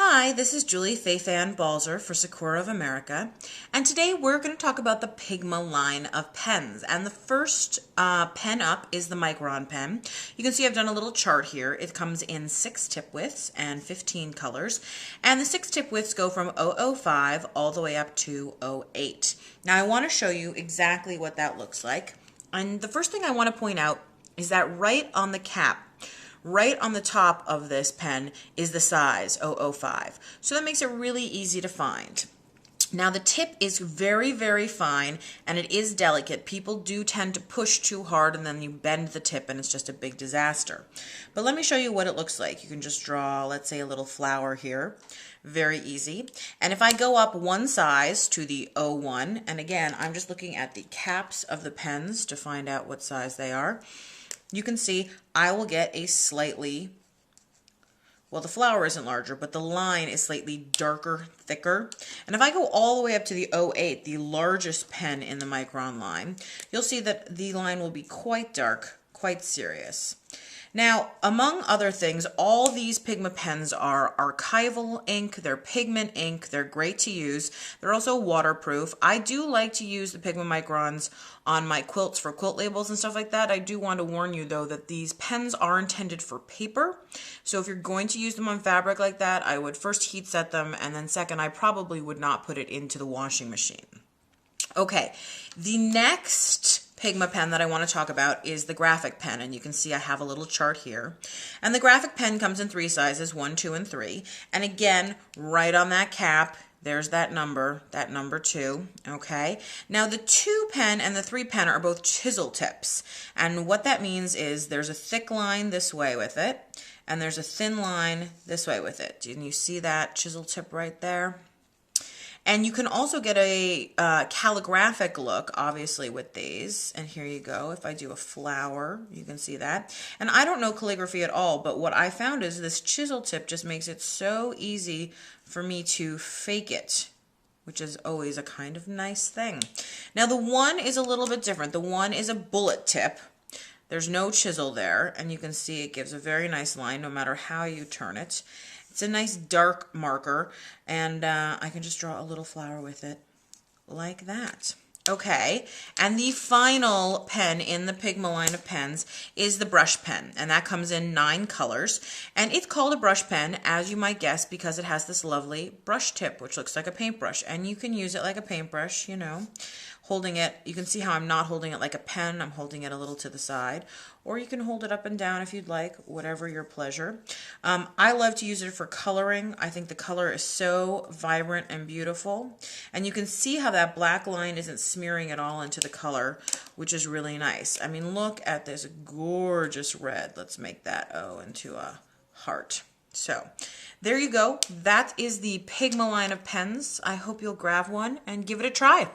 Hi, this is Julie Faifan Balzer for Sakura of America, and today we're going to talk about the Pigma line of pens. And the first pen up is the Micron pen. You can see I've done a little chart here. It comes in 6 tip widths and 15 colors, and the 6 tip widths go from 005 all the way up to 08. Now I want to show you exactly what that looks like, and the first thing I want to point out is that right on the cap, right on the top of this pen is the size 005. So that makes it really easy to find. Now the tip is very, very fine and it is delicate. People do tend to push too hard and then you bend the tip and it's just a big disaster. But let me show you what it looks like. You can just draw, let's say, a little flower here. Very easy. And if I go up one size to the 01, and again, I'm just looking at the caps of the pens to find out what size they are, you can see I will get a slightly, well, the flower isn't larger, but the line is slightly darker, thicker. And if I go all the way up to the 08, the largest pen in the Micron line, you'll see that the line will be quite dark, quite serious. Now, among other things, all these Pigma pens are archival ink, they're pigment ink, they're great to use. They're also waterproof. I do like to use the Pigma Microns on my quilts for quilt labels and stuff like that. I do want to warn you though that these pens are intended for paper. So if you're going to use them on fabric like that, I would first heat set them, and then second, I probably would not put it into the washing machine. Okay, the next Pigma pen that I want to talk about is the graphic pen, and you can see I have a little chart here. And the graphic pen comes in 3 sizes, 1, 2, and 3. And again, right on that cap, there's that number 2, okay? Now the 2 pen and the 3 pen are both chisel tips. And what that means is there's a thick line this way with it, and there's a thin line this way with it. Can you see that chisel tip right there? And you can also get a calligraphic look, obviously, with these. And here you go. If I do a flower, you can see that. And I don't know calligraphy at all, but what I found is this chisel tip just makes it so easy for me to fake it, which is always a kind of nice thing. Now, the 1 is a little bit different. The 1 is a bullet tip. There's no chisel there, and you can see it gives a very nice line no matter how you turn it. It's a nice dark marker, and I can just draw a little flower with it like that. Okay, and the final pen in the Pigma line of pens is the brush pen, and that comes in 9 colors. And it's called a brush pen, as you might guess, because it has this lovely brush tip, which looks like a paintbrush. And you can use it like a paintbrush, you know, holding it. You can see how I'm not holding it like a pen. I'm holding it a little to the side. Or you can hold it up and down if you'd like, whatever your pleasure. I love to use it for coloring. I think the color is so vibrant and beautiful. And you can see how that black line isn't smearing at all into the color, which is really nice. I mean, look at this gorgeous red. Let's make that O into a heart. So there you go. That is the Pigma line of pens. I hope you'll grab one and give it a try.